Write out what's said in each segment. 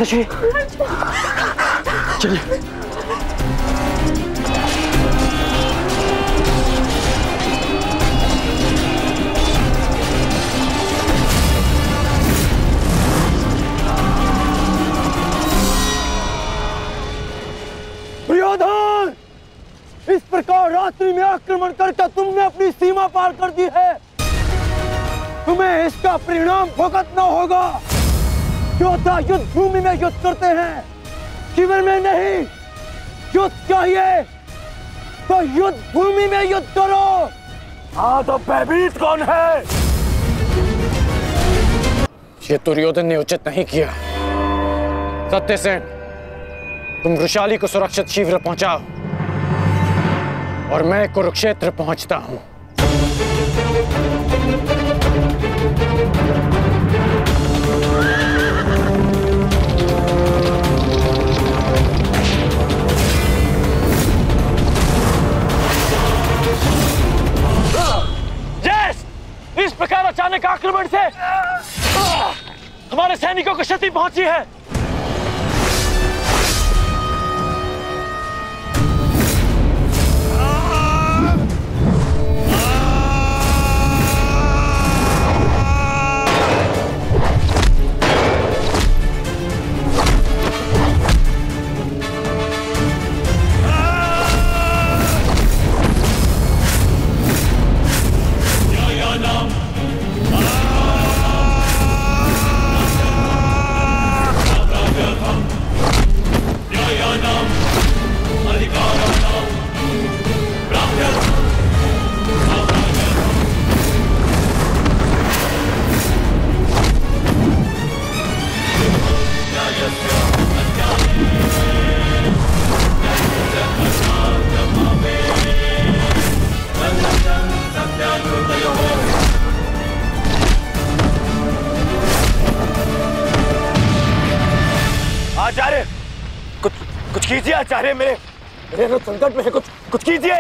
माताश्री चलिए। दुर्योधन, इस प्रकार रात्रि में आक्रमण करके तुमने अपनी सीमा पार कर दी है। तुम्हें इसका परिणाम भुगतना होगा। योद्धा युद्ध भूमि में युद्ध करते हैं, शिविर में नहीं। युद्ध चाहिए तो युद्ध भूमि में युद्ध करो। हाँ तो भयभीत कौन है? ये दुर्योधन ने उचित नहीं किया। सत्यसेन, तुम वृषाली को सुरक्षित शिविर पहुंचाओ और मैं कुरुक्षेत्र पहुंचता हूं। इस प्रकार अचानक आक्रमण से हमारे सैनिकों को क्षति पहुंची है। आचार्य, कुछ कीजिए आचार्य, मेरे लोग संकट में है, कुछ कीजिए।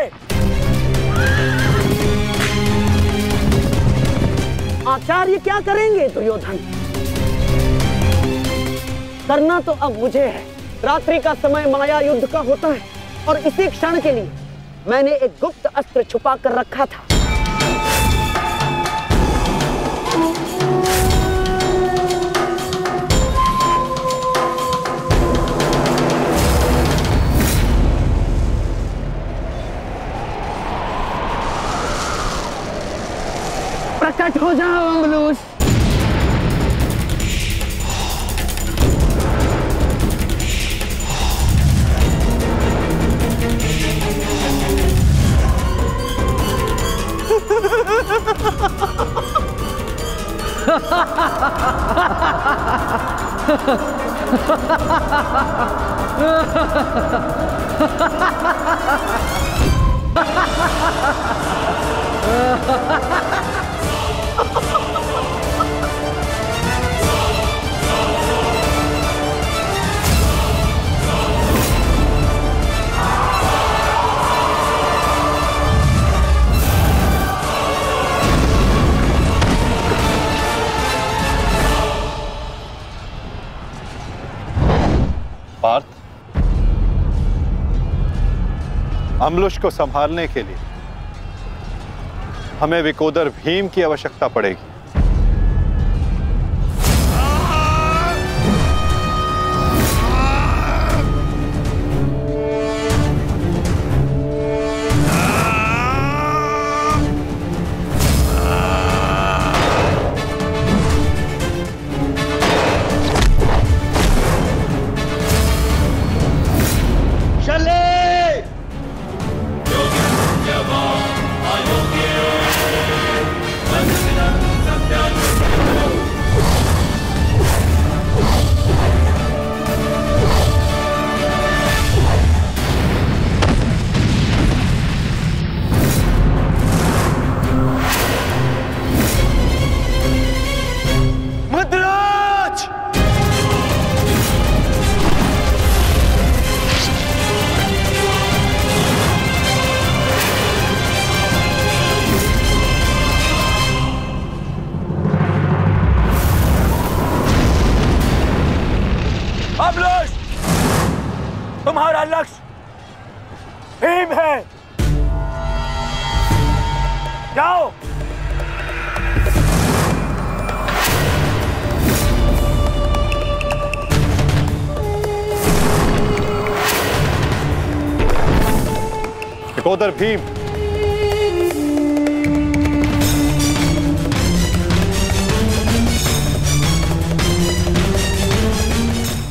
आचार्य क्या करेंगे दुर्योधन? करना तो अब मुझे है। रात्रि का समय माया युद्ध का होता है और इसी क्षण के लिए मैंने एक गुप्त अस्त्र छुपा कर रखा था। प्रकट हो जाओ अंगलूस। पार्थ, अम्लुष को संभालने के लिए हमें विकोदर भीम की आवश्यकता पड़ेगी। तुम्हारा लक्ष्य भीम है। जाओ। इकोदर भीम,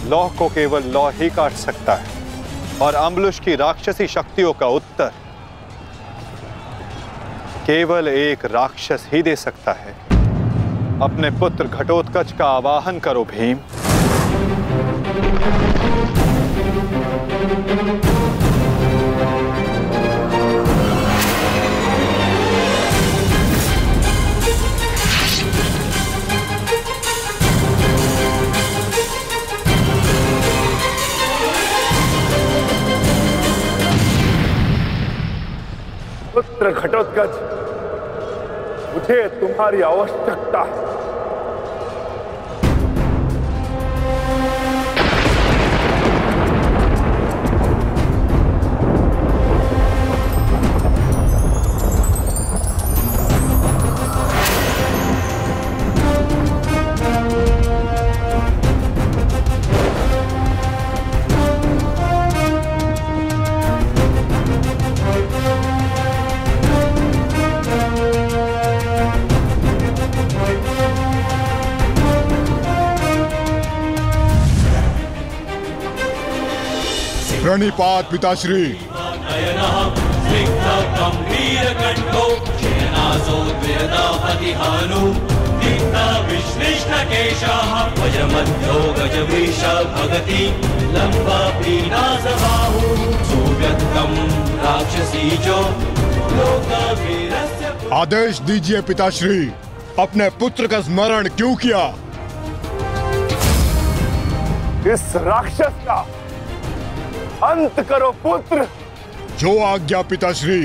लौह को केवल लौह ही काट सकता है और अम्बुलुश की राक्षसी शक्तियों का उत्तर केवल एक राक्षस ही दे सकता है। अपने पुत्र घटोत्कच का आवाहन करो भीम। पुत्र घटोत्कच, मुझे तुम्हारी आवश्यकता है। प्रणिपात पिताश्री। आदेश दीजिए पिताश्री, अपने पुत्र का स्मरण क्यों किया? इस राक्षस का अंत करो पुत्र। जो आज्ञा पिताश्री।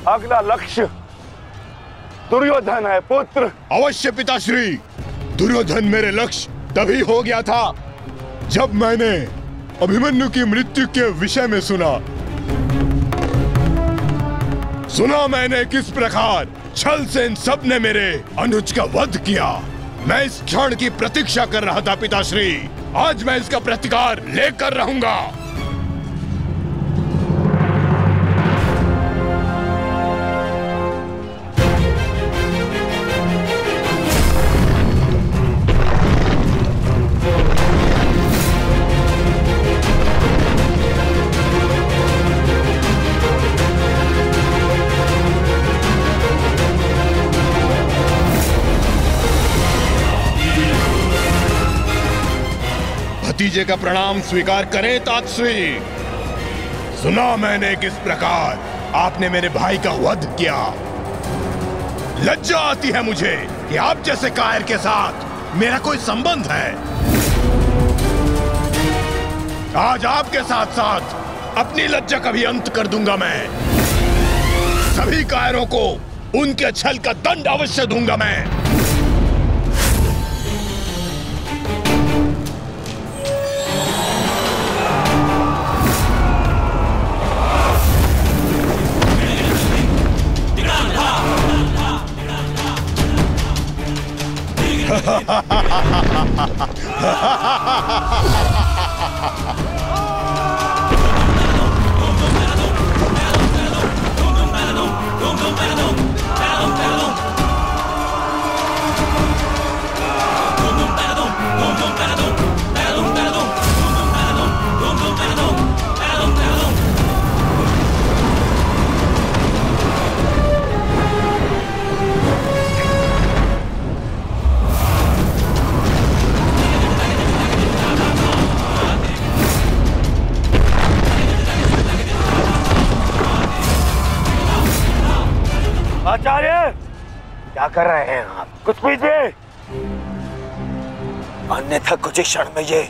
अगला लक्ष्य दुर्योधन है पुत्र। अवश्य पिताश्री, दुर्योधन मेरे लक्ष्य तभी हो गया था जब मैंने अभिमन्यु की मृत्यु के विषय में सुना मैंने किस प्रकार छल से इन सब ने मेरे अनुज का वध किया। मैं इस क्षण की प्रतीक्षा कर रहा था पिताश्री। आज मैं इसका प्रतिकार लेकर रहूंगा। भतीजे का प्रणाम स्वीकार करें तातश्री। सुना मैंने किस प्रकार आपने मेरे भाई का वध किया। लज्जा आती है मुझे कि आप जैसे कायर के साथ मेरा कोई संबंध है। आज आपके साथ साथ अपनी लज्जा का भी अंत कर दूंगा मैं। सभी कायरों को उनके छल का दंड अवश्य दूंगा मैं। आचार्य, क्या कर रहे हैं आप? कुछ कीजिए, अन्यथा कुछ ही क्षण में ये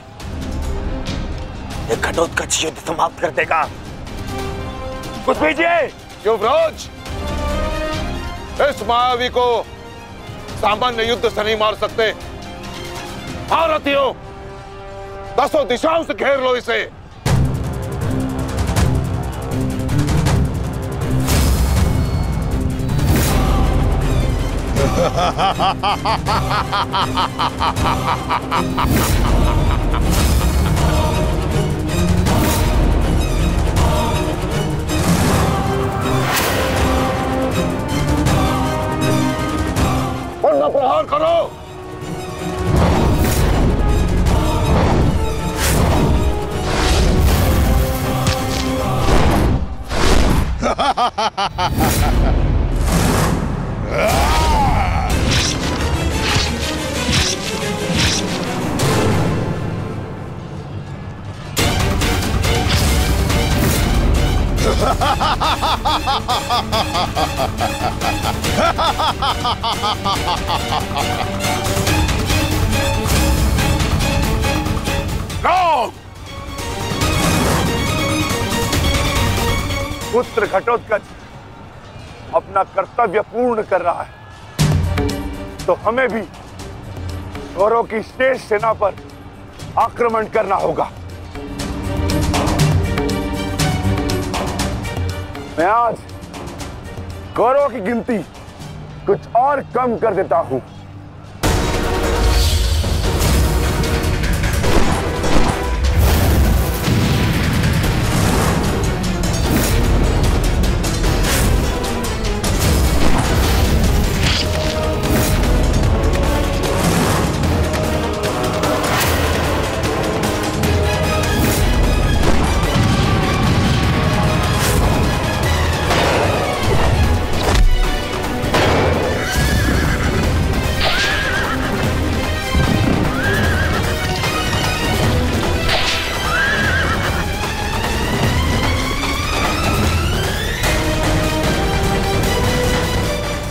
घटोत्कच युद्ध समाप्त कर देगा। कुछ कीजिए। युवराज, इस मायावी को सामान्य युद्ध से नहीं मार सकते। भारतीयों, 10 दिशाओं से घेर लो इसे। उनका प्रहार करो। पुत्र घटोत्कच अपना कर्तव्य पूर्ण कर रहा है, तो हमें भी कौरवों की शेष सेना पर आक्रमण करना होगा। मैं आज कौरवों की गिनती कुछ और कम कर देता हूं।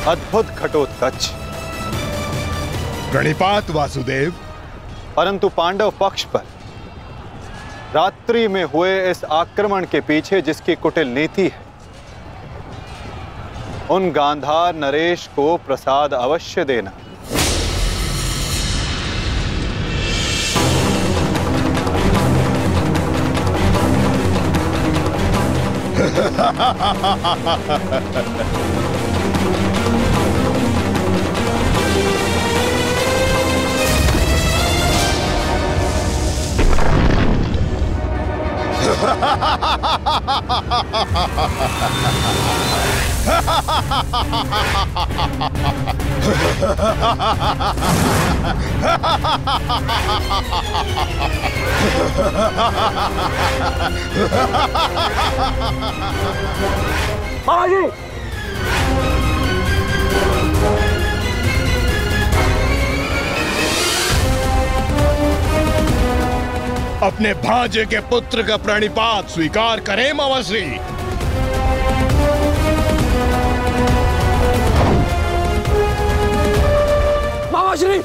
अद्भुत घटोत्कच। प्रणिपात वासुदेव। परंतु पांडव पक्ष पर रात्रि में हुए इस आक्रमण के पीछे जिसकी कुटिल नीति है, उन गांधार नरेश को प्रसाद अवश्य देना। महाराज, अपने भांजे के पुत्र का प्रणिपात स्वीकार करें मामाश्री। मामाश्री,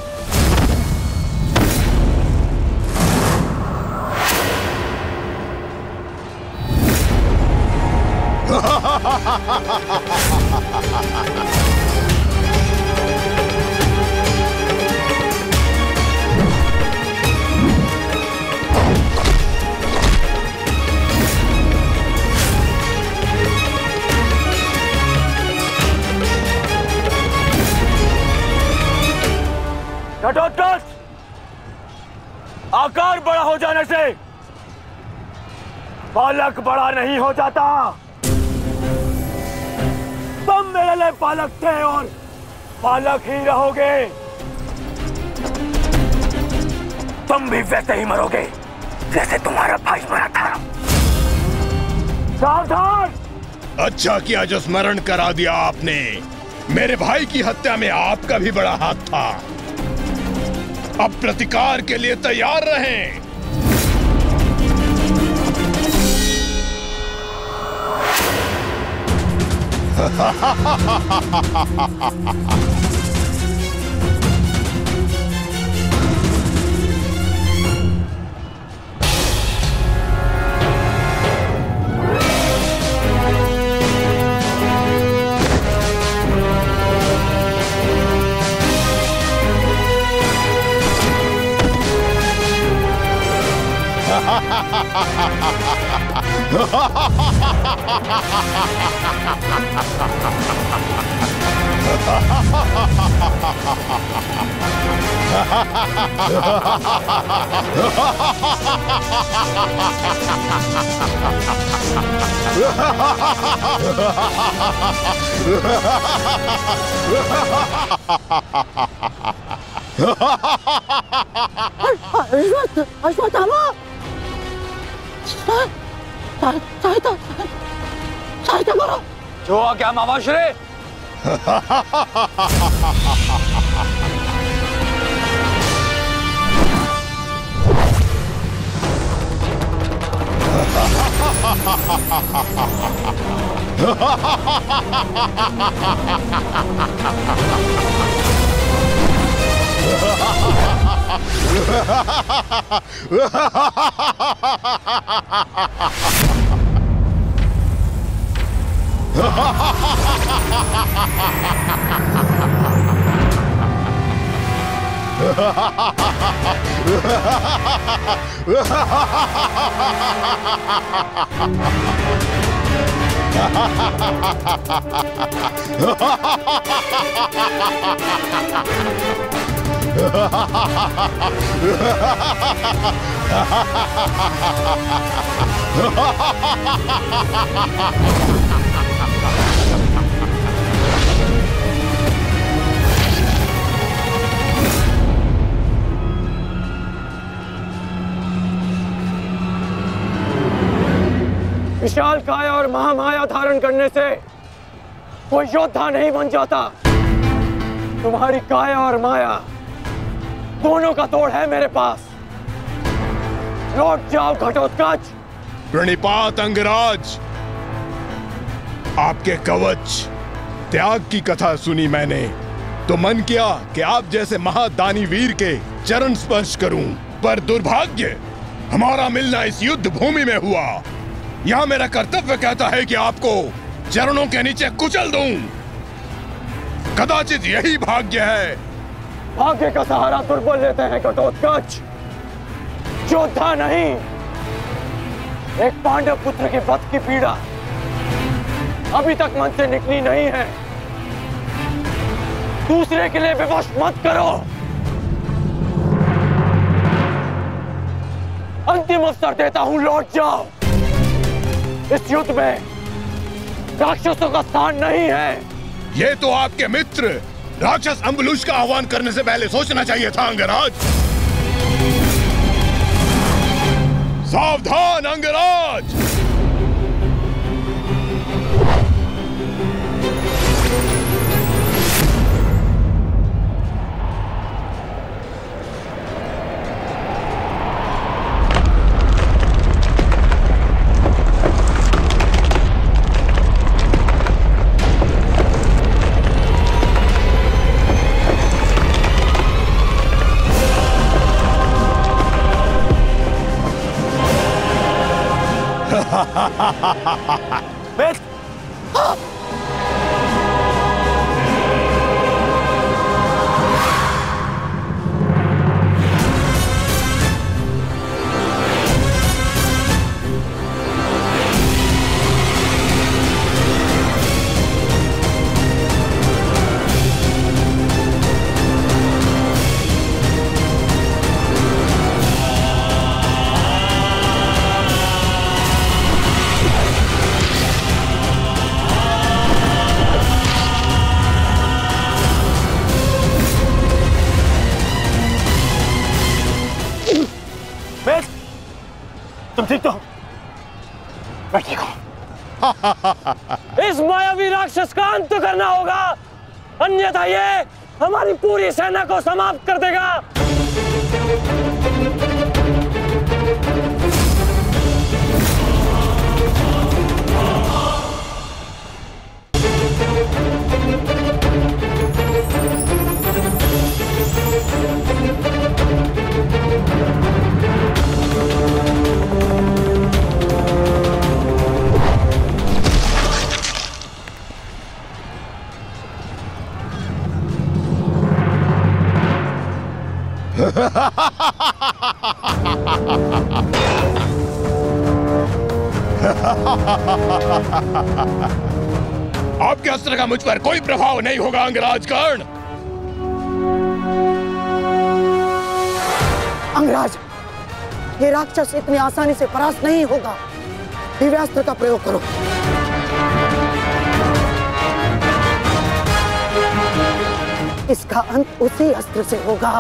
घटोत्कच, आकार बड़ा हो जाने से बालक बड़ा नहीं हो जाता। तुम मेरे लिए बालक थे और बालक ही रहोगे। तुम भी वैसे ही मरोगे जैसे तुम्हारा भाई मरा था। सावधान! अच्छा किया जो स्मरण करा दिया आपने। मेरे भाई की हत्या में आपका भी बड़ा हाथ था। अब प्रतिकार के लिए तैयार रहें। अश्वत्थामा, सहायता करो। जो आ गया मामाश्री। विशाल काया और महामाया धारण करने से कोई योद्धा नहीं बन जाता। तुम्हारी काया और माया दोनों का तोड़ है मेरे पास। लौट जाओ घटोत्कच। प्रणिपात अंगराज, आपके कवच त्याग की कथा सुनी मैंने तो मन किया कि आप जैसे महादानी वीर के चरण स्पर्श करूं, पर दुर्भाग्य हमारा मिलना इस युद्ध भूमि में हुआ। यहां मेरा कर्तव्य कहता है कि आपको चरणों के नीचे कुचल दूं। कदाचित यही भाग्य है। भाग्य का सहारा दुर्बल लेते हैं घटोत्कच, योद्धा नहीं। एक पांडव पुत्र के वध की पीड़ा अभी तक मन से निकली नहीं है। दूसरे के लिए विवश मत करो। अंतिम अवसर देता हूं, लौट जाओ। इस युद्ध में राक्षसों का स्थान नहीं है। ये तो आपके मित्र राक्षस अम्बुलुष का आह्वान करने से पहले सोचना चाहिए था अंगराज। सावधान अंगराज। तुम ठीक तो? मैं ठीक हूं। इस मायावी राक्षस का अंत करना होगा, अन्यथा ये हमारी पूरी सेना को समाप्त कर देगा। आपके अस्त्र का मुझ पर कोई प्रभाव नहीं होगा अंगराज कर्ण। अंगराज, ये राक्षस इतनी आसानी से परास्त नहीं होगा। दिव्यास्त्र का प्रयोग करो। इसका अंत उसी अस्त्र से होगा।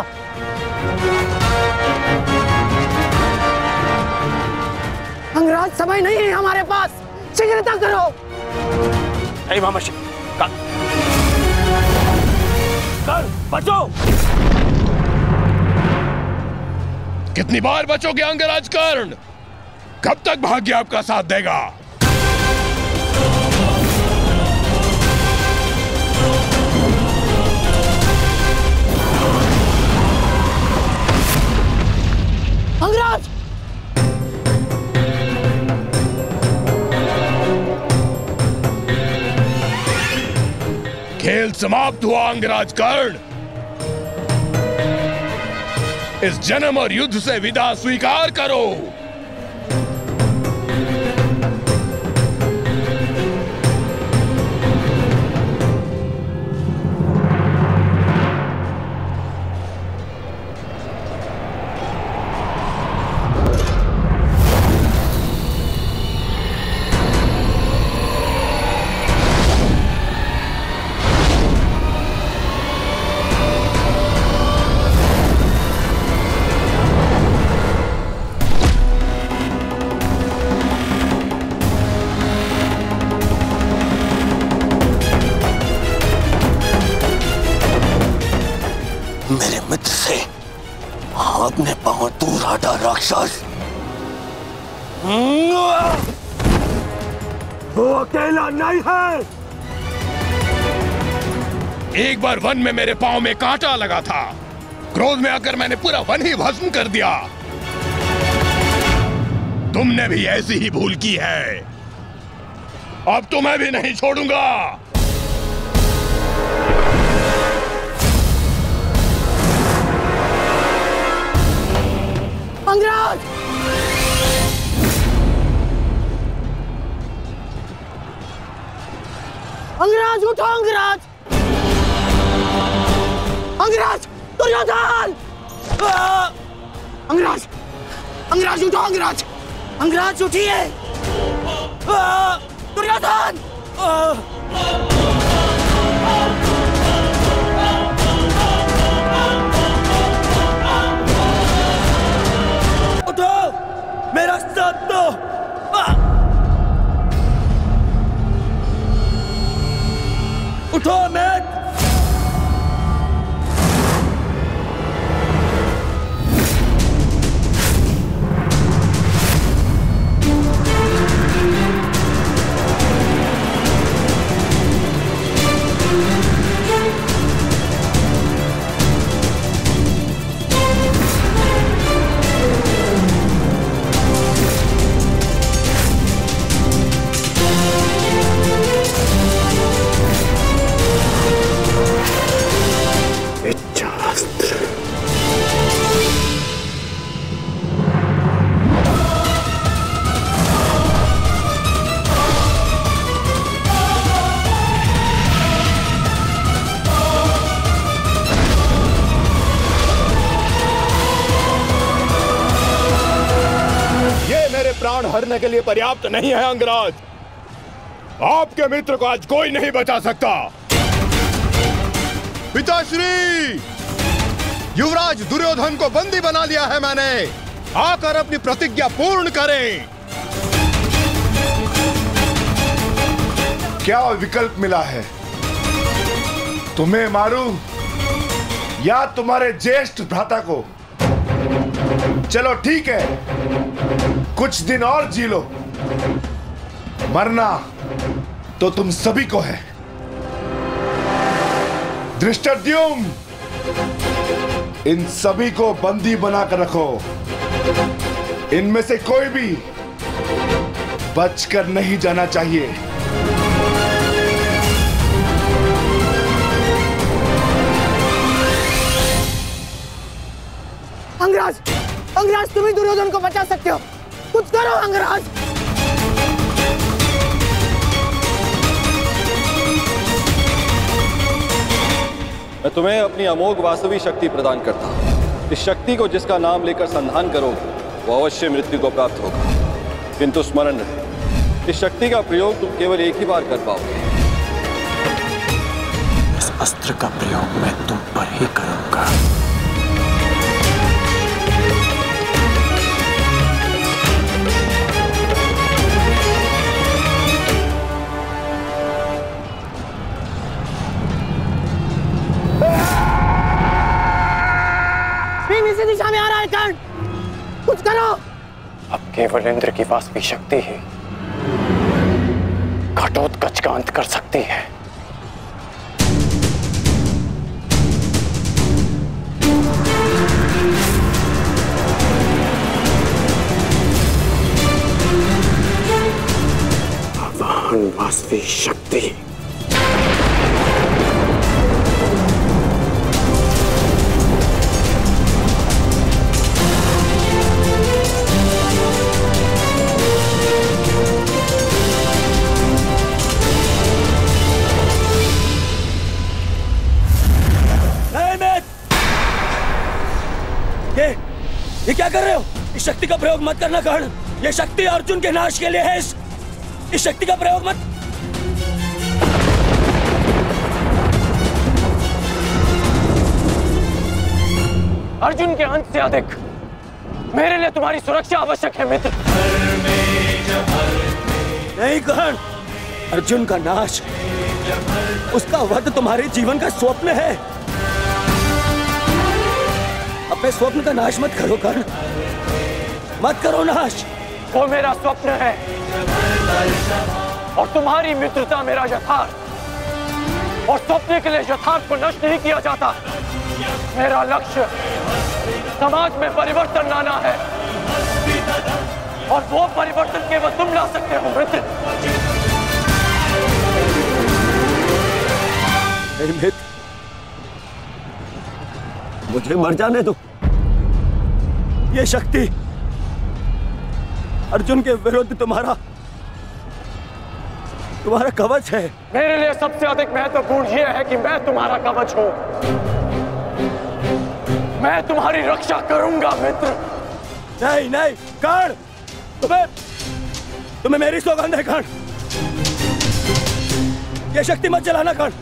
अंगराज, समय नहीं है हमारे पास, शीघ्रता करो। नहीं महामशी, कर बचो। कितनी बार बचोगे अंगराज कर्ण? कब तक भाग्य आपका साथ देगा? अंगराज! खेल समाप्त हुआ अंगराज कर्ण। इस जन्म और युद्ध से विदा स्वीकार करो। मेरे मित्र से अपने पांव दूर हटा राक्षस। वो अकेला नहीं है। एक बार वन में मेरे पांव में कांटा लगा था। क्रोध में आकर मैंने पूरा वन ही भस्म कर दिया। तुमने भी ऐसी ही भूल की है। अब तो मैं भी नहीं छोड़ूंगा। अंगराज! अंगराज, उठो अंगराज! अंगराज! दुर्योधन! अंगराज! अंगराज, उठो अंगराज! अंगराज, उठिए! दुर्योधन! उठो, मेरा साथ दो। उठो मैट। प्राण हरने के लिए पर्याप्त नहीं है अंगराज। आपके मित्र को आज कोई नहीं बचा सकता। पिताश्री, युवराज दुर्योधन को बंदी बना लिया है मैंने। आकर अपनी प्रतिज्ञा पूर्ण करें। क्या विकल्प मिला है? तुम्हें मारूं या तुम्हारे ज्येष्ठ भ्राता को? चलो ठीक है, कुछ दिन और जी लो। मरना तो तुम सभी को है। धृष्टद्युम्न, इन सभी को बंदी बनाकर रखो। इनमें से कोई भी बचकर नहीं जाना चाहिए। अंगराज, अंगराज तुम ही दुर्योधन को बचा सकते हो, कुछ करो अंगराज। मैं तुम्हें अपनी अमोघ वास्तवी शक्ति प्रदान करता हूँ। इस शक्ति को जिसका नाम लेकर संधान करोगे वो अवश्य मृत्यु को प्राप्त होगा, किंतु स्मरण रहे इस शक्ति का प्रयोग तुम केवल एक ही बार कर पाओगे। इस अस्त्र का प्रयोग मैं तुम पर ही करूंगा। इसी दिशा में आ रहा है कर्ण, कुछ करो। अब केवल इंद्र की वास्तविक शक्ति ही घटोत्कच का अंत कर सकती है। भगवान वास्तविक शक्ति। ये क्या कर रहे हो? इस शक्ति का प्रयोग मत करना कर्ण। ये शक्ति अर्जुन के नाश के लिए है। इस शक्ति का प्रयोग मत। अर्जुन के अंत से अधिक मेरे लिए तुम्हारी सुरक्षा आवश्यक है मित्र। नहीं कर्ण, अर्जुन का नाश, उसका वध तुम्हारे जीवन का स्वप्न है। अपने स्वप्न का नाश मत करो कर्ण, मत करो नाश। वो मेरा स्वप्न है और तुम्हारी मित्रता मेरा यथार्थ, और स्वप्न के लिए यथार्थ को नष्ट नहीं किया जाता। मेरा लक्ष्य समाज में परिवर्तन लाना है, और वो परिवर्तन केवल तुम ला सकते हो मित्र। मित्र, मुझे मर जाने दो। ये शक्ति अर्जुन के विरुद्ध तुम्हारा कवच है। मेरे लिए सबसे अधिक महत्वपूर्ण यह है कि मैं तुम्हारा कवच हूं। मैं तुम्हारी रक्षा करूंगा मित्र। नहीं नहीं कर्ण, तुम्हें मेरी सौगंध है कर्ण। ये शक्ति मत चलाना कर्ण,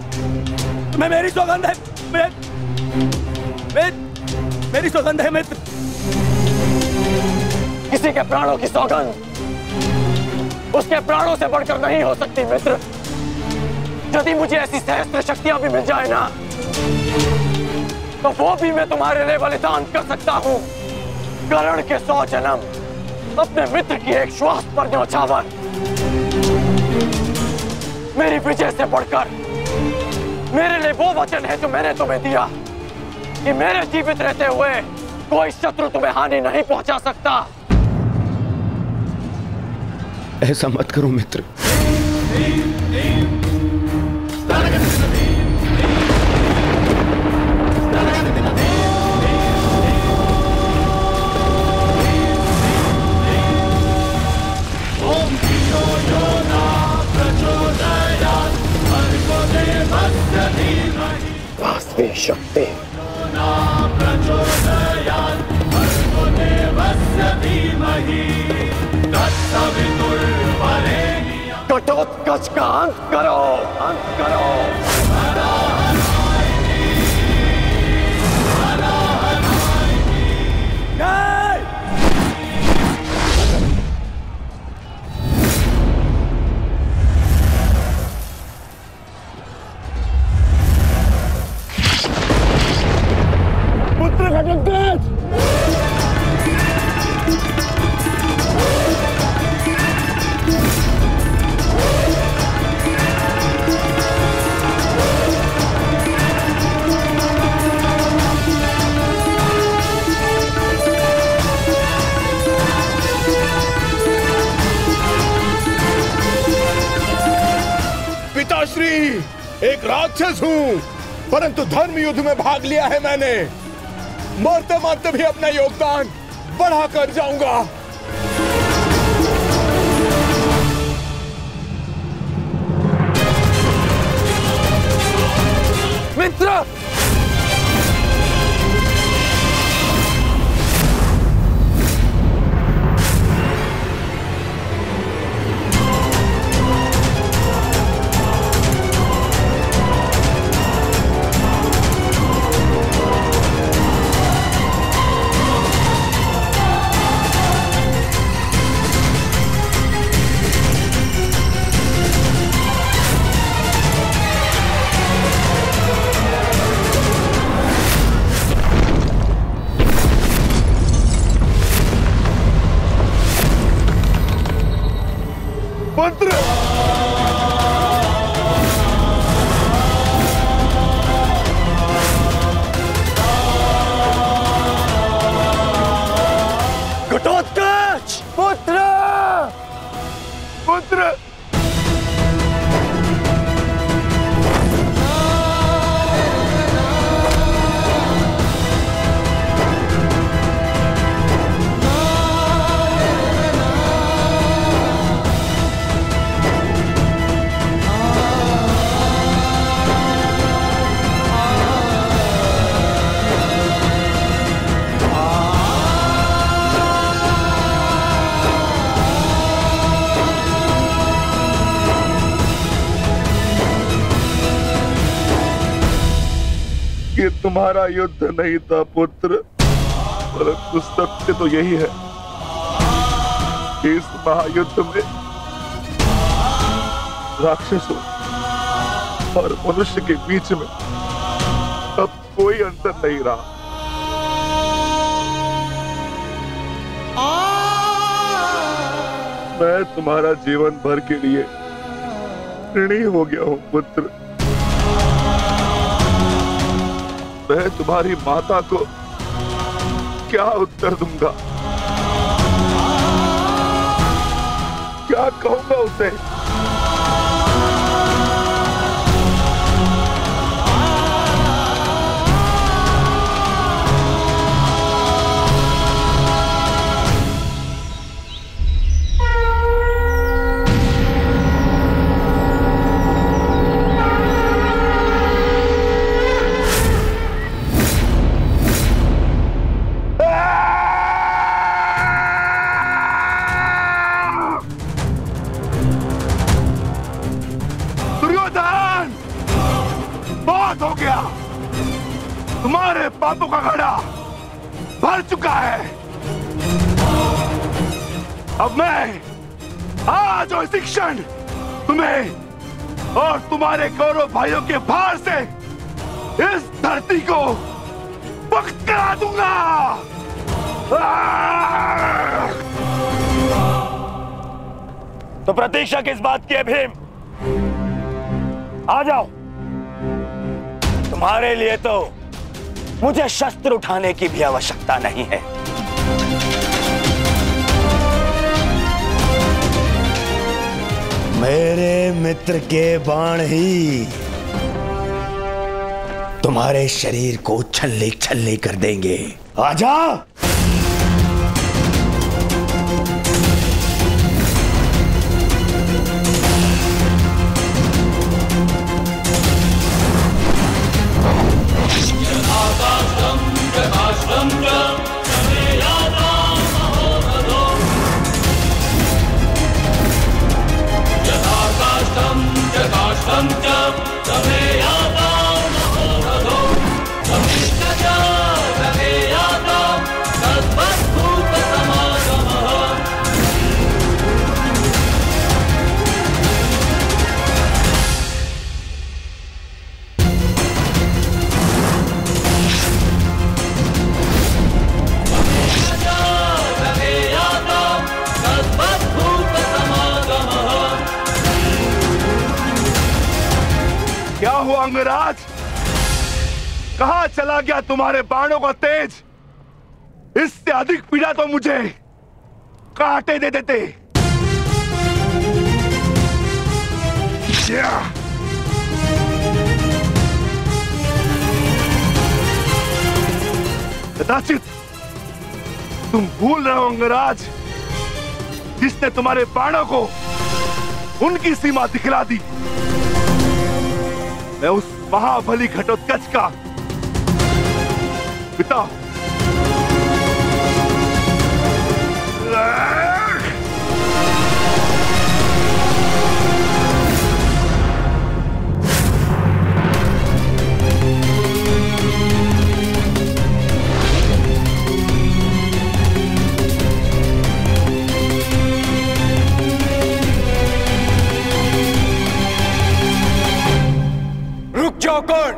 तुम्हें मेरी सौगंध है। मेरी सौगंध है मित्र। किसी के प्राणों की सौगंध उसके प्राणों से बढ़कर नहीं हो सकती मित्र। यदि मुझे ऐसी सहस्त्र शक्तियां भी मिल जाए ना, तो वो भी मैं तुम्हारे लिए बलिदान कर सकता हूं। कर्ण के 100 जन्म अपने मित्र की एक श्वास पर न्यौछावर। मेरी विजय से बढ़कर मेरे लिए वो वचन है जो मैंने तुम्हें दिया कि मेरे जीवित रहते हुए कोई शत्रु तुम्हें हानि नहीं पहुंचा सकता। ऐसा मत करो मित्र। वास्तविक शक्ति घटोत्कच का अंत करो, अंत करो। पुत्र घटोत्कच, पिताश्री, एक राक्षस हूं, परंतु धर्म युद्ध में भाग लिया है मैंने। मरते मरते भी अपना योगदान बढ़ाकर जाऊंगा। मित्र, मंत्र घटोत्कच! पुत्र पुत्र ये तुम्हारा युद्ध नहीं था पुत्र, परंतु सत्य तो यही है कि इस महायुद्ध में राक्षसों और मनुष्य के बीच में अब कोई अंतर नहीं रहा। मैं तुम्हारा जीवन भर के लिए ऋणी हो गया हूं पुत्र। मैं तुम्हारी माता को क्या उत्तर दूंगा, क्या कहूंगा उसे? हो गया, तुम्हारे पापों का घड़ा भर चुका है। अब मैं आज और इसी क्षण तुम्हें और तुम्हारे कौरव भाइयों के भार से इस धरती को मुक्त करा दूंगा। तो प्रतीक्षा किस बात की है भीम? आ जाओ। तुम्हारे लिए तो मुझे शस्त्र उठाने की भी आवश्यकता नहीं है। मेरे मित्र के बाण ही तुम्हारे शरीर को छल्ले छल्ले कर देंगे। आजा। क्या हुआ अंगराज? कहां चला गया तुम्हारे बाणों का तेज? इससे अधिक पीड़ा तो मुझे कांटे दे देते। कदाचित तुम भूल रहे हो अंगराज, जिसने तुम्हारे बाणों को उनकी सीमा दिखला दी। मैं उस महाबली घटोत्कच का पिता। रुक जाओ कर्ण।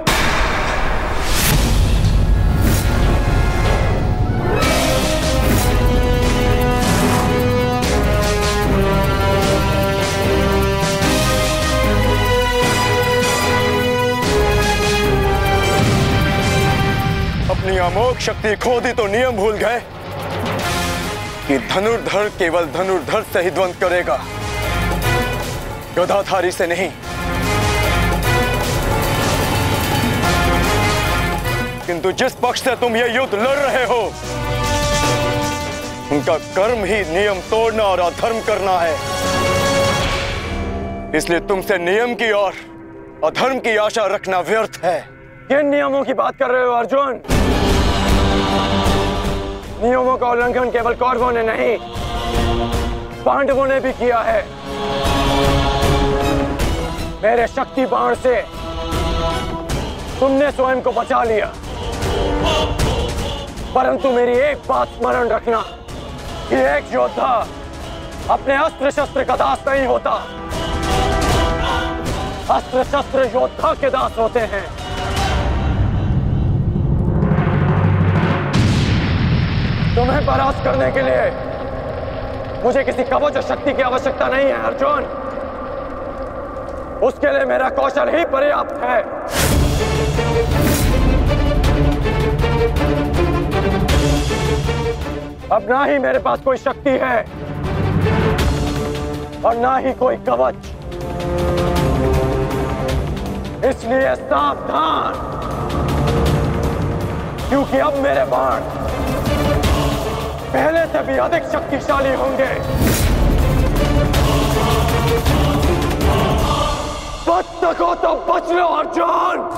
अपनी अमोघ शक्ति खो दी तो नियम भूल गए कि धनुर्धर केवल धनुर्धर से ही द्वंद्व करेगा, गदाधारी से नहीं। किंतु जिस पक्ष से तुम ये युद्ध लड़ रहे हो, उनका कर्म ही नियम तोड़ना और अधर्म करना है। इसलिए तुमसे नियम की और अधर्म की आशा रखना व्यर्थ है। किन नियमों की बात कर रहे हो अर्जुन? नियमों का उल्लंघन केवल कौरवों ने नहीं, पांडवों ने भी किया है। मेरे शक्ति बाण से तुमने स्वयं को बचा लिया, परंतु मेरी एक बात स्मरण रखना कि एक योद्धा अपने अस्त्र शस्त्र का दास नहीं होता, अस्त्र शस्त्र योद्धा के दास होते हैं। तुम्हें परास्त करने के लिए मुझे किसी कवच और शक्ति की आवश्यकता नहीं है अर्जुन, उसके लिए मेरा कौशल ही पर्याप्त है। अब ना ही मेरे पास कोई शक्ति है और ना ही कोई कवच, इसलिए सावधान, क्योंकि अब मेरे बाण पहले से भी अधिक शक्तिशाली होंगे। बच सको तो बच लो अर्जुन।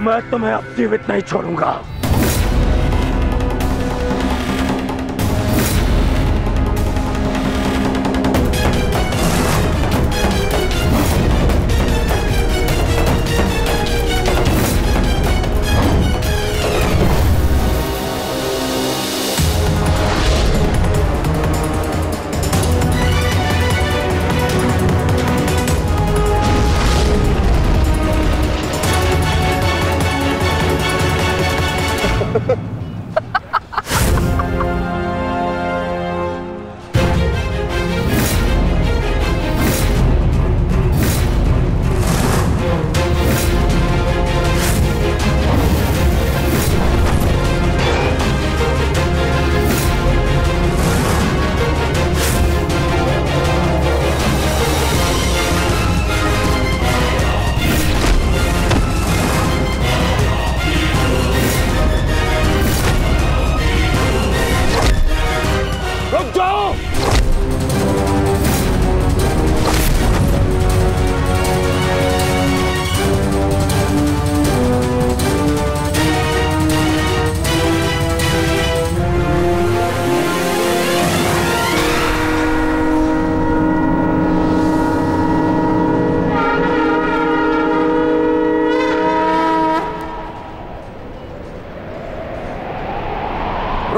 मैं तुम्हें अब जीवित नहीं छोड़ूंगा।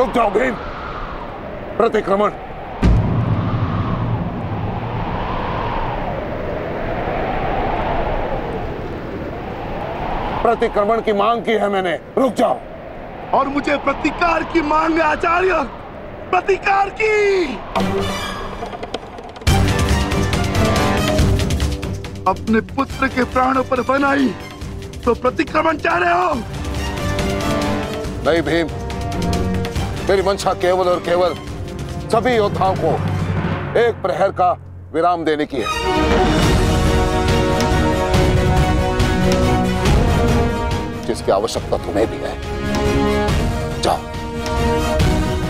रुक जाओ भीम। प्रतिक्रमण। प्रतिक्रमण की मांग की है मैंने, रुक जाओ। और मुझे प्रतिकार की मांग है आचार्य, प्रतिकार की। अपने पुत्र के प्राणों पर बनाई तो प्रतिक्रमण चाह रहे हो? नहीं भीम, मेरी मंशा केवल और केवल सभी योद्धाओं को एक प्रहर का विराम देने की है। जिसकी आवश्यकता तुम्हें भी है। जाओ,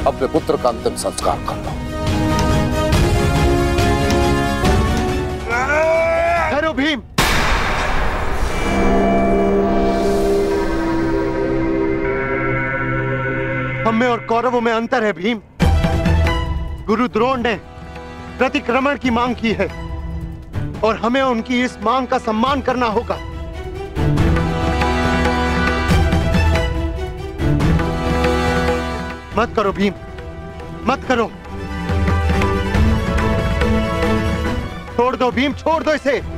अपने पुत्र का अंतिम संस्कार कर लो। ठहरो भीम। हम में और कौरवों में अंतर है भीम। गुरु द्रोण ने प्रतिक्रमण की मांग की है और हमें उनकी इस मांग का सम्मान करना होगा। मत करो भीम, मत करो। छोड़ दो भीम, छोड़ दो इसे।